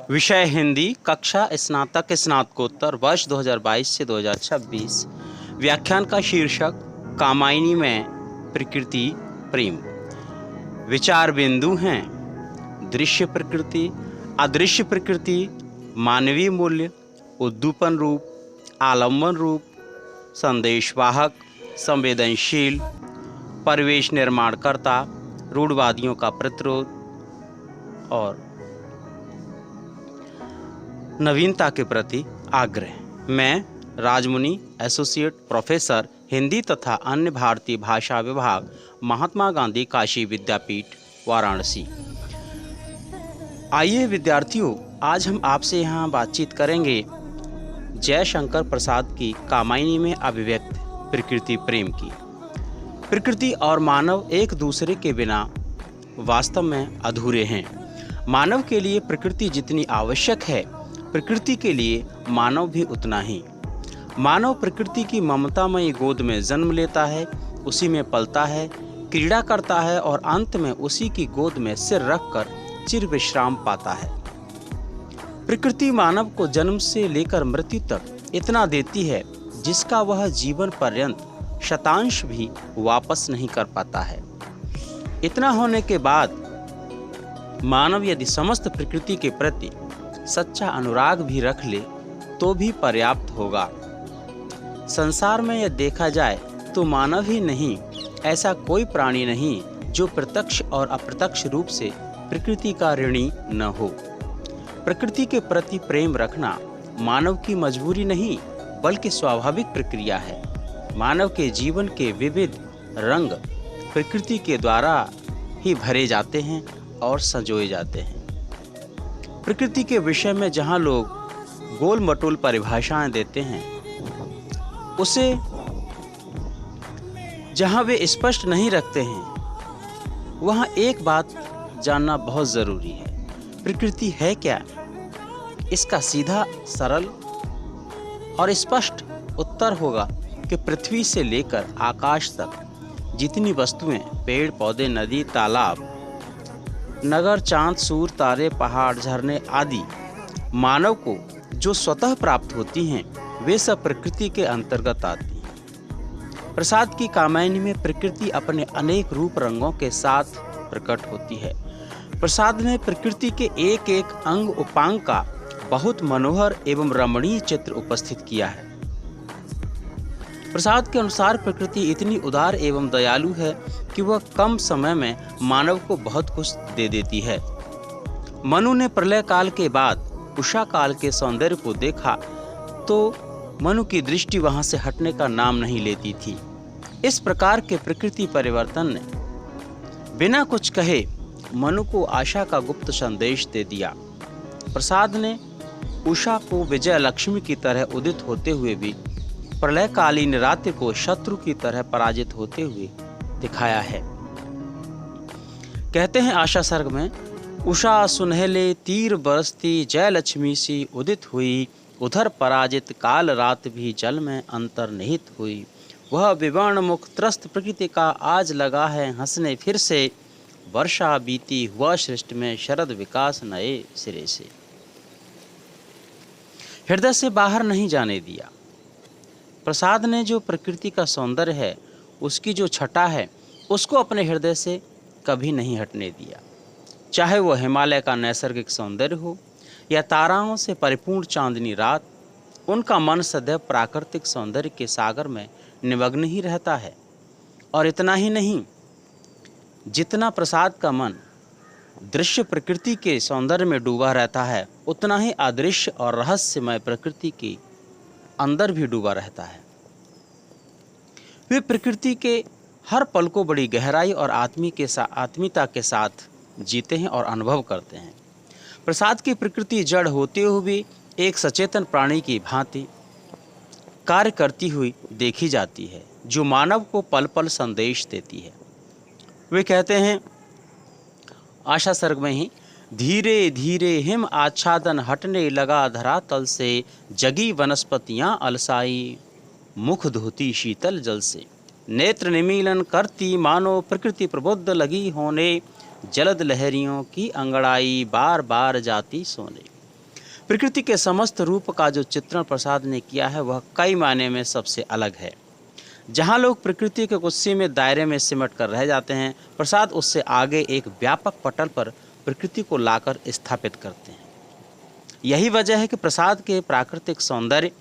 विषय हिंदी, कक्षा स्नातक स्नातकोत्तर, वर्ष 2022 से 2026। व्याख्यान का शीर्षक कामायनी में प्रकृति प्रेम। विचार बिंदु हैं दृश्य प्रकृति, अदृश्य प्रकृति, मानवीय मूल्य, उद्दीपन रूप, आलम्बन रूप, संदेशवाहक, संवेदनशील, परिवेश निर्माणकर्ता, रूढ़वादियों का प्रतिरोध और नवीनता के प्रति आग्रह। मैं राजमुनि, एसोसिएट प्रोफेसर हिंदी तथा अन्य भारतीय भाषा विभाग, महात्मा गांधी काशी विद्यापीठ, वाराणसी। आइए विद्यार्थियों, आज हम आपसे यहाँ बातचीत करेंगे जयशंकर प्रसाद की कामायनी में अभिव्यक्त प्रकृति प्रेम की। प्रकृति और मानव एक दूसरे के बिना वास्तव में अधूरे हैं। मानव के लिए प्रकृति जितनी आवश्यक है, प्रकृति के लिए मानव भी उतना ही। मानव प्रकृति की ममतामयी गोद में जन्म लेता है, उसी में पलता है, क्रीड़ा करता है और अंत में उसी की गोद में सिर रखकर चिर विश्राम पाता है। प्रकृति मानव को जन्म से लेकर मृत्यु तक इतना देती है जिसका वह जीवन पर्यंत शतांश भी वापस नहीं कर पाता है। इतना होने के बाद मानव यदि समस्त प्रकृति के प्रति सच्चा अनुराग भी रख ले तो भी पर्याप्त होगा। संसार में यह देखा जाए तो मानव ही नहीं, ऐसा कोई प्राणी नहीं जो प्रत्यक्ष और अप्रत्यक्ष रूप से प्रकृति का ऋणी न हो। प्रकृति के प्रति प्रेम रखना मानव की मजबूरी नहीं बल्कि स्वाभाविक प्रक्रिया है। मानव के जीवन के विविध रंग प्रकृति के द्वारा ही भरे जाते हैं और संजोए जाते हैं। प्रकृति के विषय में जहाँ लोग गोल मटोल परिभाषाएं देते हैं, उसे जहाँ वे स्पष्ट नहीं रखते हैं, वहाँ एक बात जानना बहुत ज़रूरी है। प्रकृति है क्या? इसका सीधा, सरल और स्पष्ट उत्तर होगा कि पृथ्वी से लेकर आकाश तक जितनी वस्तुएं, पेड़ पौधे, नदी, तालाब, नगर, चांद, सूर्य, तारे, पहाड़, झरने आदि मानव को जो स्वतः प्राप्त होती हैं, वे सब प्रकृति के अंतर्गत आती हैं। प्रसाद की कामायनी में प्रकृति अपने अनेक रूप रंगों के साथ प्रकट होती है। प्रसाद ने प्रकृति के एक एक अंग उपांग का बहुत मनोहर एवं रमणीय चित्र उपस्थित किया है। प्रसाद के अनुसार प्रकृति इतनी उदार एवं दयालु है कि वह कम समय में मानव को बहुत कुछ दे देती है। मनु ने प्रलय काल के बाद उषा काल के सौंदर्य को देखा तो मनु की दृष्टि वहां से हटने का नाम नहीं लेती थी। इस प्रकार के प्रकृति परिवर्तन ने बिना कुछ कहे मनु को आशा का गुप्त संदेश दे दिया। प्रसाद ने उषा को विजय लक्ष्मी की तरह उदित होते हुए भी प्रलयकालीन रात्रि को शत्रु की तरह पराजित होते हुए दिखाया है। कहते हैं आशा सर्ग में, उषा सुनहले तीर बरसती जय लक्ष्मी सी उदित हुई, उधर पराजित काल रात भी जल में अंतर्निहित हुई। वह विवर्ण मुख त्रस्त प्रकृति का आज लगा है हंसने फिर से, वर्षा बीती हुआ सृष्टि में शरद विकास नए सिरे से। हृदय से बाहर नहीं जाने दिया। प्रसाद ने जो प्रकृति का सौंदर्य है, उसकी जो छटा है, उसको अपने हृदय से कभी नहीं हटने दिया। चाहे वह हिमालय का नैसर्गिक सौंदर्य हो या ताराओं से परिपूर्ण चांदनी रात, उनका मन सदैव प्राकृतिक सौंदर्य के सागर में निमग्न ही रहता है। और इतना ही नहीं, जितना प्रसाद का मन दृश्य प्रकृति के सौंदर्य में डूबा रहता है, उतना ही अदृश्य और रहस्यमय प्रकृति के अंदर भी डूबा रहता है। वे प्रकृति के हर पल को बड़ी गहराई और आत्मीयता के साथ जीते हैं और अनुभव करते हैं। प्रसाद की प्रकृति जड़ होते हुए भी एक सचेतन प्राणी की भांति कार्य करती हुई देखी जाती है, जो मानव को पल पल संदेश देती है। वे कहते हैं आशा सर्ग में ही, धीरे धीरे हिम आच्छादन हटने लगा धरातल से, जगी वनस्पतियाँ अलसाई मुख धोती शीतल जल से। नेत्र निमीलन करती मानो प्रकृति प्रबुद्ध लगी होने, जलद लहरियों की अंगड़ाई बार बार जाती सोने। प्रकृति के समस्त रूप का जो चित्रण प्रसाद ने किया है वह कई मायने में सबसे अलग है। जहाँ लोग प्रकृति के कुछ सीमित दायरे में सिमट कर रह जाते हैं, प्रसाद उससे आगे एक व्यापक पटल पर प्रकृति को लाकर स्थापित करते हैं। यही वजह है कि प्रसाद के प्राकृतिक सौंदर्य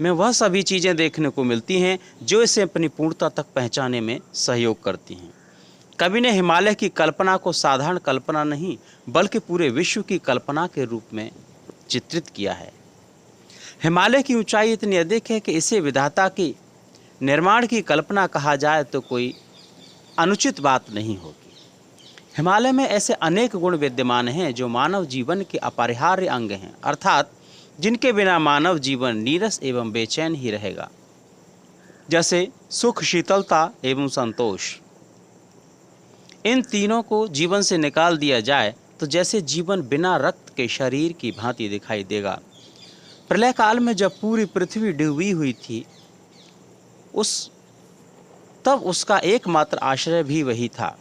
में वह सभी चीज़ें देखने को मिलती हैं जो इसे अपनी पूर्णता तक पहुँचाने में सहयोग करती हैं। कवि ने हिमालय की कल्पना को साधारण कल्पना नहीं बल्कि पूरे विश्व की कल्पना के रूप में चित्रित किया है। हिमालय की ऊंचाई इतनी अधिक है कि इसे विधाता की निर्माण की कल्पना कहा जाए तो कोई अनुचित बात नहीं होगी। हिमालय में ऐसे अनेक गुण विद्यमान हैं जो मानव जीवन के अपरिहार्य अंग हैं, अर्थात जिनके बिना मानव जीवन नीरस एवं बेचैन ही रहेगा, जैसे सुख, शीतलता एवं संतोष। इन तीनों को जीवन से निकाल दिया जाए तो जैसे जीवन बिना रक्त के शरीर की भांति दिखाई देगा। प्रलय काल में जब पूरी पृथ्वी डूबी हुई थी तब उसका एकमात्र आश्रय भी वही था,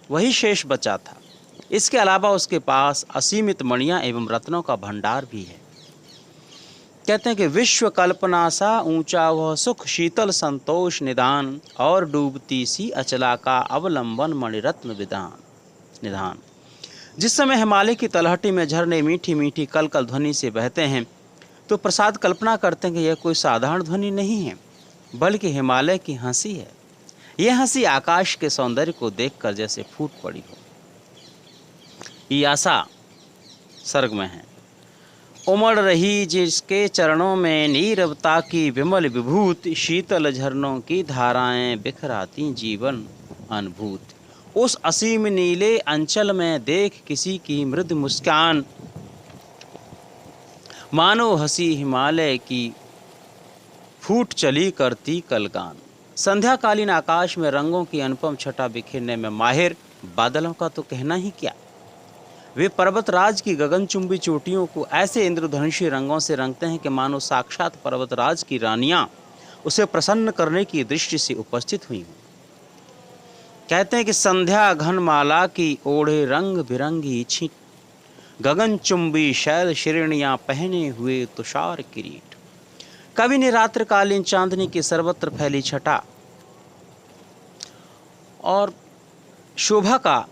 वही शेष बचा था। इसके अलावा उसके पास असीमित मणियां एवं रत्नों का भंडार भी है। कहते हैं कि विश्व कल्पना सा ऊंचा वह सुख, शीतल संतोष निदान, और डूबती सी अचला का अवलंबन मणिरत्न निधान। जिस समय हिमालय की तलहटी में झरने मीठी मीठी कल कल ध्वनि से बहते हैं तो प्रसाद कल्पना करते हैं कि यह कोई साधारण ध्वनि नहीं है बल्कि हिमालय की हंसी है। यह हंसी आकाश के सौंदर्य को देखकर जैसे फूट पड़ी हो। ये आशा सर्ग में है। उमड़ रही जिसके चरणों में नीरवता की विमल विभूति, शीतल झरनों की धाराएं बिखराती जीवन अनुभूत। उस असीम नीले अंचल में देख किसी की मृदु मुस्कान, मानो हंसी हिमालय की फूट चली करती कलगान। संध्याकालीन आकाश में रंगों की अनुपम छटा बिखेरने में माहिर बादलों का तो कहना ही क्या। वे पर्वतराज की गगनचुंबी चोटियों को ऐसे इंद्रधनुषी रंगों से रंगते हैं कि मानो साक्षात पर्वतराज की रानियां उसे प्रसन्न करने की दृष्टि से उपस्थित हुई हों। कहते हैं कि संध्या घनमाला की ओढ़े रंग बिरंगी छींट, गगनचुंबी शैल श्रेणियां पहने हुए तुषार किरीट। कवि ने रात्रिकालीन चांदनी की सर्वत्र फैली छटा और शोभा का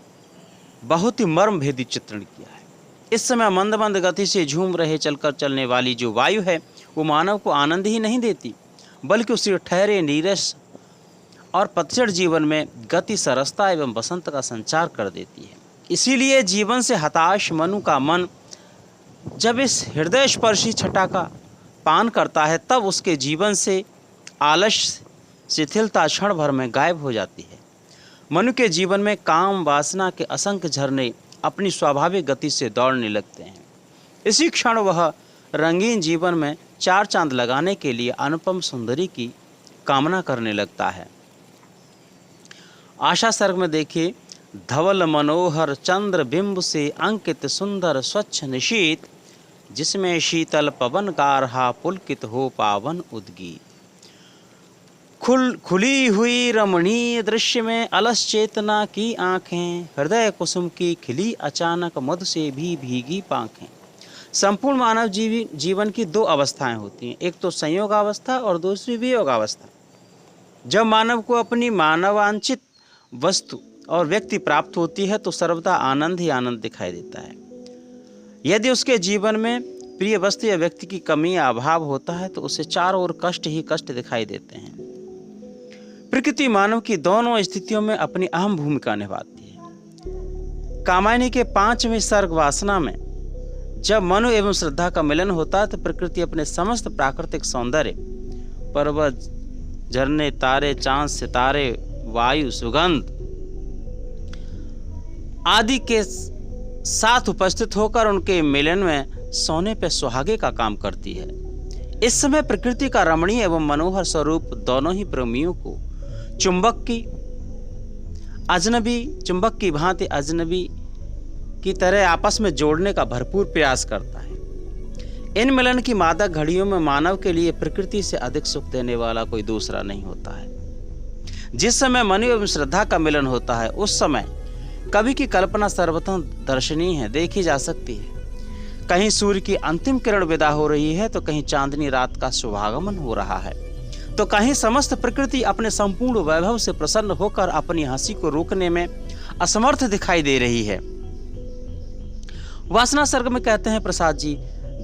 बहुत ही मर्म भेदी चित्रण किया है। इस समय मंद मंद गति से झूम रहे चलकर चलने वाली जो वायु है वो मानव को आनंद ही नहीं देती बल्कि उसे ठहरे नीरस और पतझड़ जीवन में गति, सरसता एवं बसंत का संचार कर देती है। इसीलिए जीवन से हताश मनु का मन जब इस हृदय स्पर्शी छटा का पान करता है तब उसके जीवन से आलस्य, शिथिलता क्षण भर में गायब हो जाती है। मनु के जीवन में काम वासना के असंख्य झरने अपनी स्वाभाविक गति से दौड़ने लगते हैं। इसी क्षण वह रंगीन जीवन में चार चांद लगाने के लिए अनुपम सुंदरी की कामना करने लगता है। आशा सर्ग में देखिए, धवल मनोहर चंद्र बिंब से अंकित सुंदर स्वच्छ निशीत, जिसमें शीतल पवन का रहा पुलकित हो पावन उद्गीत। खुली हुई रमणीय दृश्य में अलस चेतना की आंखें, हृदय कुसुम की खिली अचानक मधु से भी भीगी पांखें। संपूर्ण मानव जीवन की दो अवस्थाएं होती हैं, एक तो संयोग अवस्था और दूसरी वियोग अवस्था। जब मानव को अपनी मानवांचित वस्तु और व्यक्ति प्राप्त होती है तो सर्वदा आनंद ही आनंद दिखाई देता है। यदि उसके जीवन में प्रिय वस्तु या व्यक्ति की कमी या अभाव होता है तो उसे चारों ओर कष्ट ही कष्ट दिखाई देते हैं। प्रकृति मानव की दोनों स्थितियों में अपनी अहम भूमिका निभाती है। कामायनी के 5वें सर्ग वासना में जब मनु एवं श्रद्धा का मिलन होता है तो प्रकृति अपने समस्त प्राकृतिक सौंदर्य, पर्वत, झरने, तारे, चांद, सितारे, वायु, सुगंध आदि के साथ उपस्थित होकर उनके मिलन में सोने पे सुहागे का काम करती है। इस समय प्रकृति का रमणीय एवं मनोहर स्वरूप दोनों ही प्रेमियों को चुंबक की भांति अजनबी की तरह आपस में जोड़ने का भरपूर प्रयास करता है। इन मिलन की मादक घड़ियों में मानव के लिए प्रकृति से अधिक सुख देने वाला कोई दूसरा नहीं होता है। जिस समय मनु एवं श्रद्धा का मिलन होता है उस समय कवि की कल्पना सर्वथा दर्शनीय है, देखी जा सकती है। कहीं सूर्य की अंतिम किरण विदा हो रही है, तो कहीं चांदनी रात का शुभागमन हो रहा है, तो कहीं समस्त प्रकृति अपने संपूर्ण वैभव से प्रसन्न होकर अपनी हंसी को रोकने में असमर्थ दिखाई दे रही है। वासना सर्ग में कहते हैं प्रसाद जी,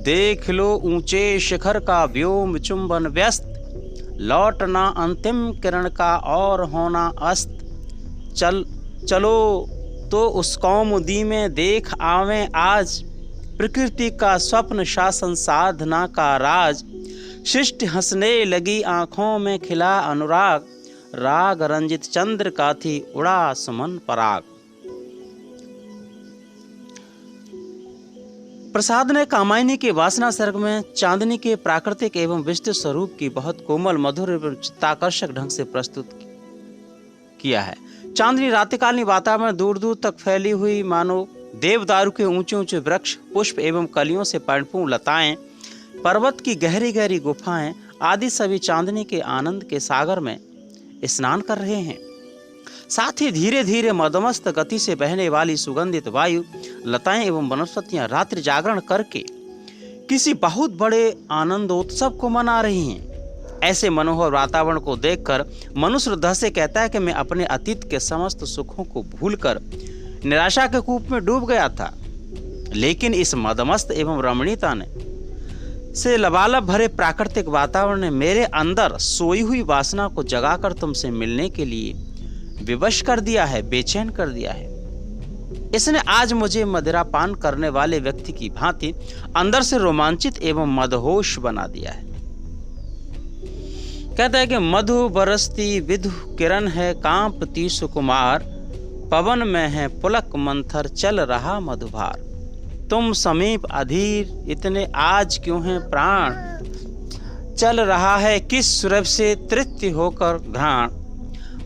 देख लो ऊंचे शिखर का व्योम चुंबन व्यस्त, लौटना अंतिम किरण का और होना अस्त। चलो तो उस कौमुदी में देख आवें आज, प्रकृति का स्वप्न शासन साधना का राज। शिष्ट हंसने लगी आंखों में खिला अनुराग, राग रंजित चंद्र का थी उड़ा सुमन पराग। प्रसाद ने कामायनी के वासना सर्ग में चांदनी के प्राकृतिक एवं विस्तृत स्वरूप की बहुत कोमल, मधुर एवं चित्ताकर्षक ढंग से प्रस्तुत किया है। चांदनी रात्रिकालीन वातावरण दूर दूर तक फैली हुई मानो देवदारू के ऊंचे ऊंचे वृक्ष, पुष्प एवं कलियों से परिपूर्ण लताएं, पर्वत की गहरी गहरी गुफाएं आदि सभी चांदनी के आनंद के सागर में स्नान कर रहे हैं। साथ ही धीरे धीरे मदमस्त गति से बहने वाली सुगंधित वायु, लताएं एवं वनस्पतियां रात्रि जागरण करके किसी बहुत बड़े आनंदोत्सव को मना रही हैं। ऐसे मनोहर वातावरण को देखकर मनुष्य हृदय से कहता है कि मैं अपने अतीत के समस्त सुखों को भूलकर निराशा के कूप में डूब गया था, लेकिन इस मदमस्त एवं रमणीयता ने से लबालब भरे प्राकृतिक वातावरण ने मेरे अंदर सोई हुई वासना को जगाकर तुमसे मिलने के लिए विवश कर दिया है, बेचैन कर दिया है। इसने आज मुझे मदिरा पान करने वाले व्यक्ति की भांति अंदर से रोमांचित एवं मदहोश बना दिया है। कहता है कि मधु बरसती विधु किरण है, कांपती सुकुमार, पवन में है पुलक मंथर चल रहा मधुभार। तुम समीप अधीर इतने आज क्यों हैं प्राण, चल रहा है किस सुरभ से तृप्ति होकर घ्राण।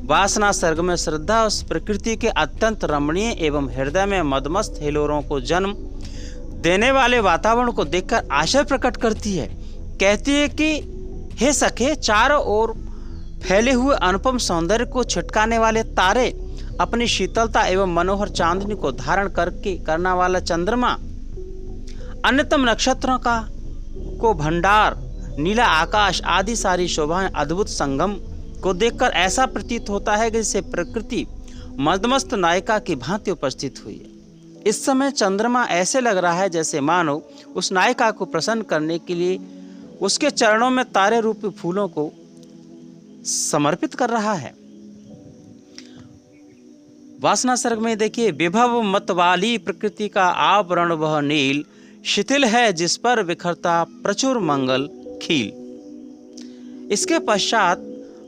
वासना सर्ग में श्रद्धा उस प्रकृति के अत्यंत रमणीय एवं हृदय में मदमस्त हिलोरों को जन्म देने वाले वातावरण को देखकर आशा प्रकट करती है। कहती है कि हे सखे, चारों ओर फैले हुए अनुपम सौंदर्य को छिटकाने वाले तारे, अपनी शीतलता एवं मनोहर चांदनी को धारण करना वाला चंद्रमा, अन्यतम नक्षत्रों का को भंडार, नीला आकाश आदि सारी शोभाएं अद्भुत संगम को देखकर ऐसा प्रतीत होता है कि जैसे प्रकृति मदमस्त नायिका की भांति उपस्थित हुई है। इस समय चंद्रमा ऐसे लग रहा है जैसे मानो उस नायिका को प्रसन्न करने के लिए उसके चरणों में तारे रूपी फूलों को समर्पित कर रहा है। वासना सर्ग में देखिए, विभव मतवाली प्रकृति का आवरण वह नील, शिथिल है जिस पर बिखरता प्रचुर मंगल खील। इसके पश्चात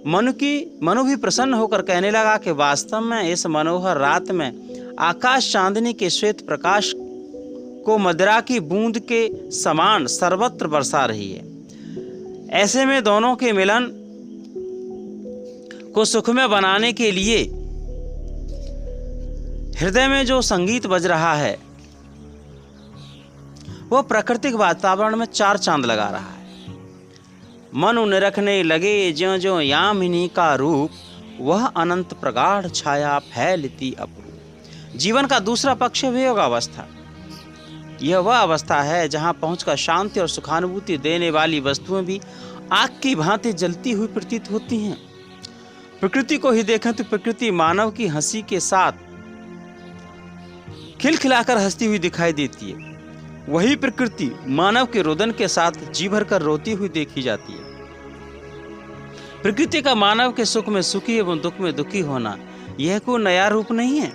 मनु भी प्रसन्न होकर कहने लगा कि वास्तव में इस मनोहर रात में आकाश चांदनी के श्वेत प्रकाश को मदिरा की बूंद के समान सर्वत्र बरसा रही है। ऐसे में दोनों के मिलन को सुखमय बनाने के लिए हृदय में जो संगीत बज रहा है वह प्राकृतिक वातावरण में चार चांद लगा रहा है। मनु निरखने लगे ज्यों ज्यों यामिनी का रूप, वह अनंत प्रगाढ़ छाया फैलती अपरूप। जीवन का दूसरा पक्ष है वियोग अवस्था। यह वह अवस्था है जहां पहुंचकर शांति और सुखानुभूति देने वाली वस्तुएं भी आग की भांति जलती हुई प्रतीत होती हैं। प्रकृति को ही देखें तो प्रकृति मानव की हंसी के साथ खिलखिलाकर हंसती हुई दिखाई देती है। वही प्रकृति मानव के रोदन के साथ जी भरकर रोती हुई देखी जाती है। प्रकृति का मानव के सुख में सुखी एवं दुख में दुखी होना यह कोई नया रूप नहीं है,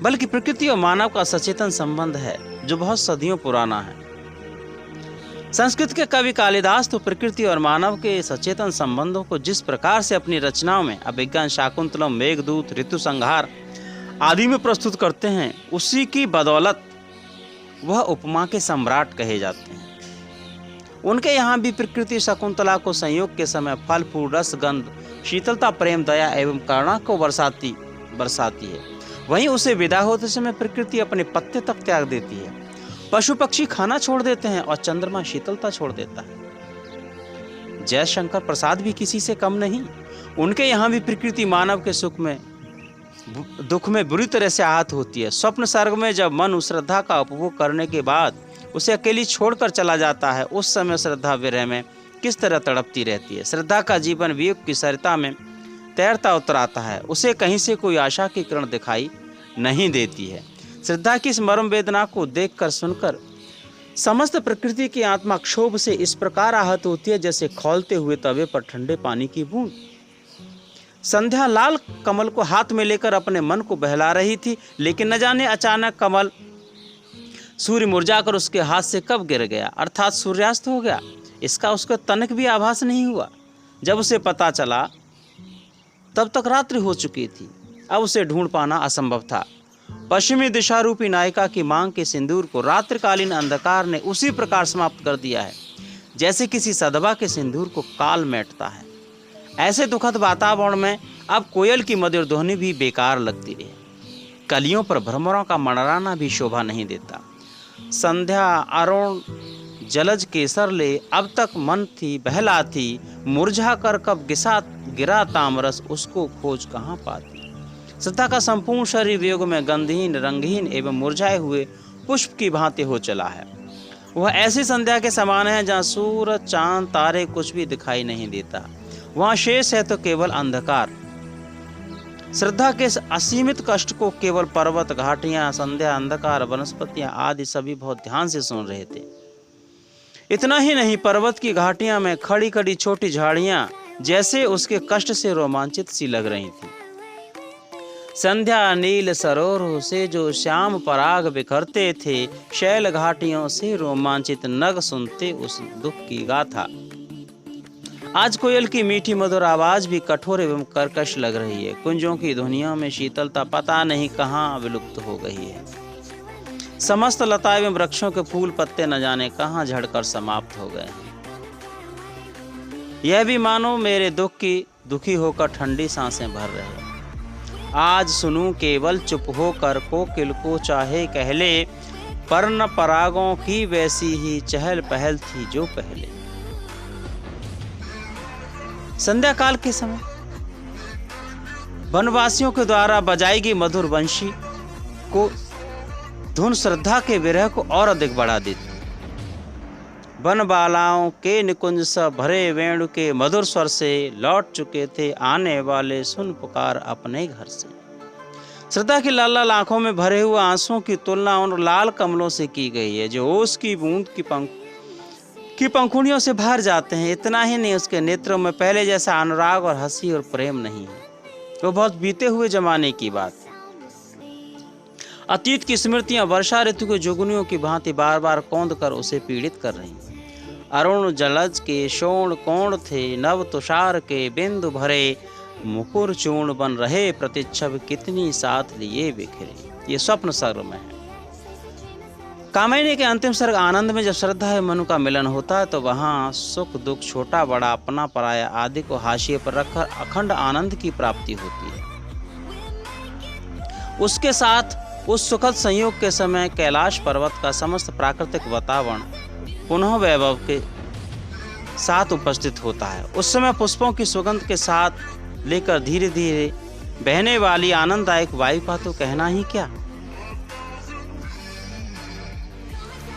बल्कि प्रकृति और मानव का सचेतन संबंध है जो बहुत सदियों पुराना है। संस्कृत के कवि कालिदास तो प्रकृति और मानव के सचेतन संबंधों को जिस प्रकार से अपनी रचनाओं में अभिज्ञान शाकुंतलम, मेघदूत, ऋतु संहार आदि में प्रस्तुत करते हैं, उसी की बदौलत वह उपमा के सम्राट कहे जाते हैं। उनके यहाँ भी प्रकृति शकुंतला को संयोग के समय फल फूल रस गंध शीतलता प्रेम दया एवं करुणा को बरसाती है। वहीं उसे विदा होते समय प्रकृति अपने पत्ते तक त्याग देती है। पशु पक्षी खाना छोड़ देते हैं और चंद्रमा शीतलता छोड़ देता है। जयशंकर प्रसाद भी किसी से कम नहीं। उनके यहाँ भी प्रकृति मानव के सुख में दुख में बुरी तरह से आहत होती है। स्वप्न सर्ग में जब मनु श्रद्धा का उपभोग करने के बाद उसे अकेली छोड़कर चला जाता है, उस समय श्रद्धा विरह में किस तरह तड़पती रहती है। श्रद्धा का जीवन वियोग की सरिता में तैरता उतराता है, उसे कहीं से कोई आशा की किरण दिखाई नहीं देती है। श्रद्धा की इस मर्म वेदना को देखकर सुनकर समस्त प्रकृति की आत्मा क्षोभ से इस प्रकार आहत होती है जैसे खौलते हुए तवे पर ठंडे पानी की बूंद। संध्या लाल कमल को हाथ में लेकर अपने मन को बहला रही थी, लेकिन न जाने अचानक कमल सूर्य मुरझाकर उसके हाथ से कब गिर गया, अर्थात सूर्यास्त हो गया। इसका उसको तनिक भी आभास नहीं हुआ। जब उसे पता चला तब तक रात्रि हो चुकी थी। अब उसे ढूंढ पाना असंभव था। पश्चिमी दिशा रूपी नायिका की मांग के सिंदूर को रात्रिकालीन अंधकार ने उसी प्रकार समाप्त कर दिया है जैसे किसी सदबा के सिंदूर को काल मेटता है। ऐसे दुखद वातावरण में अब कोयल की मधुर ध्वनि भी बेकार लगती रही। कलियों पर भ्रमरों का मंडराना भी शोभा नहीं देता। संध्या अरुण जलज केसर ले अब तक मन थी बहला थी, मुरझा कर कब गिरा तामरस उसको खोज कहाँ पाती। श्रद्धा का संपूर्ण शरीर वियोग में गंधहीन रंगहीन एवं मुरझाए हुए पुष्प की भांति हो चला है। वह ऐसी संध्या के समान है जहाँ सूरज चांद तारे कुछ भी दिखाई नहीं देता। वहाँ शेष है तो केवल अंधकार। श्रद्धा के असीमित कष्ट को केवल पर्वत घाटियां संध्या अंधकार वनस्पतियां आदि सभी बहुत ध्यान से सुन रहे थे। इतना ही नहीं, पर्वत की घाटियां में खड़ी खड़ी छोटी झाड़ियां जैसे उसके कष्ट से रोमांचित सी लग रही थी। संध्या नील सरोवरों से जो श्याम पराग बिखरते थे, शैल घाटियों से रोमांचित नग सुनते उस दुख की गाथा। आज कोयल की मीठी मधुर आवाज भी कठोर एवं कर्कश लग रही है। कुंजों की ध्वनियों में शीतलता पता नहीं कहाँ विलुप्त हो गई है। समस्त लता एवं वृक्षों के फूल पत्ते न जाने कहाँ झड़कर समाप्त हो गए हैं। यह भी मानो मेरे दुख की दुखी होकर ठंडी सांसें भर रहे। आज सुनूं केवल चुप होकर कोकिल को चाहे कहले, पर्ण परागों की वैसी ही चहल पहल थी जो पहले। संध्या काल के समय वनवासियों के द्वारा बजाई गई मधुर वंशी को धुन श्रद्धा के विरह को और अधिक बढ़ा देती। वन बालाओं के निकुंज सा भरे वेणु के मधुर स्वर से लौट चुके थे आने वाले सुन पुकार अपने घर से। श्रद्धा की लाल लाल आंखों में भरे हुए आंसुओं की तुलना उन लाल कमलों से की गई है जो ओस की बूंद की पंखुड़ियों से भर जाते हैं। इतना ही नहीं, उसके नेत्रों में पहले जैसा अनुराग और हंसी और प्रेम नहीं है। वो बहुत बीते हुए जमाने की बात है। अतीत की स्मृतियां वर्षा ऋतु के जुगनियों की भांति बार बार कौंध कर उसे पीड़ित कर रही। अरुण जलज के शोण कोण थे, नव तुषार के बिंदु भरे, मुकुर चूर्ण बन रहे प्रतिच्छब कितनी साथ लिए बिखरे। ये स्वप्न सर्ग में है। कामिनी के अंतिम सर्ग आनंद में जब श्रद्धा एवं मनु का मिलन होता है तो वहाँ सुख दुख छोटा बड़ा अपना पराया आदि को हाशिए पर रखकर अखंड आनंद की प्राप्ति होती है। उसके साथ उस सुखद संयोग के समय कैलाश पर्वत का समस्त प्राकृतिक वातावरण पुनः वैभव के साथ उपस्थित होता है। उस समय पुष्पों की सुगंध के साथ लेकर धीरे धीरे बहने वाली आनंददायक वायु का तो कहना ही क्या।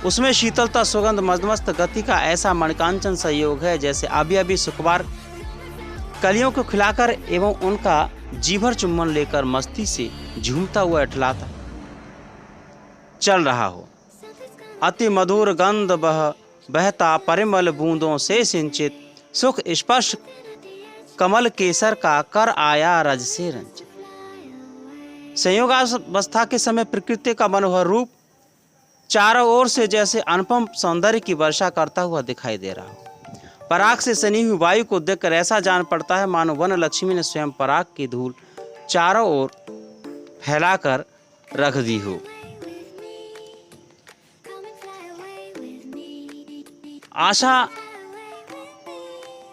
उसमें शीतलता सुगंध मदमस्त गति का ऐसा मणिकांचन संयोग है जैसे अभी अभी सुकुमार कलियों को खिलाकर एवं उनका जीभर चुम्बन लेकर मस्ती से झूमता हुआ अठलाता चल रहा हो। अति मधुर गंध बहता परिमल बूंदों से सिंचित सुख स्पर्श कमल केसर का कर आया रज से रंजित। संयोगावस्था के समय प्रकृति का मनोहर रूप चारों ओर से जैसे अनुपम सौंदर्य की वर्षा करता हुआ दिखाई दे रहा हो। पराग से सनी हुई वायु को देखकर ऐसा जान पड़ता है मानो वन लक्ष्मी ने स्वयं पराग की धूल चारों ओर फैलाकर रख दी हो।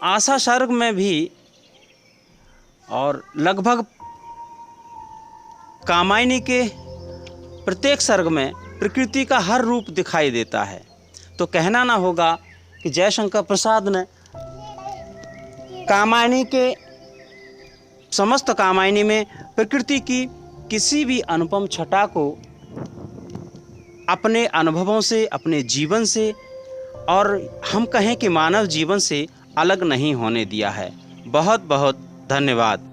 आशा सर्ग में भी और लगभग कामायनी के प्रत्येक सर्ग में प्रकृति का हर रूप दिखाई देता है। तो कहना ना होगा कि जयशंकर प्रसाद ने कामायनी के समस्त कामायनी में प्रकृति की किसी भी अनुपम छटा को अपने अनुभवों से, अपने जीवन से और हम कहें कि मानव जीवन से अलग नहीं होने दिया है। बहुत बहुत धन्यवाद।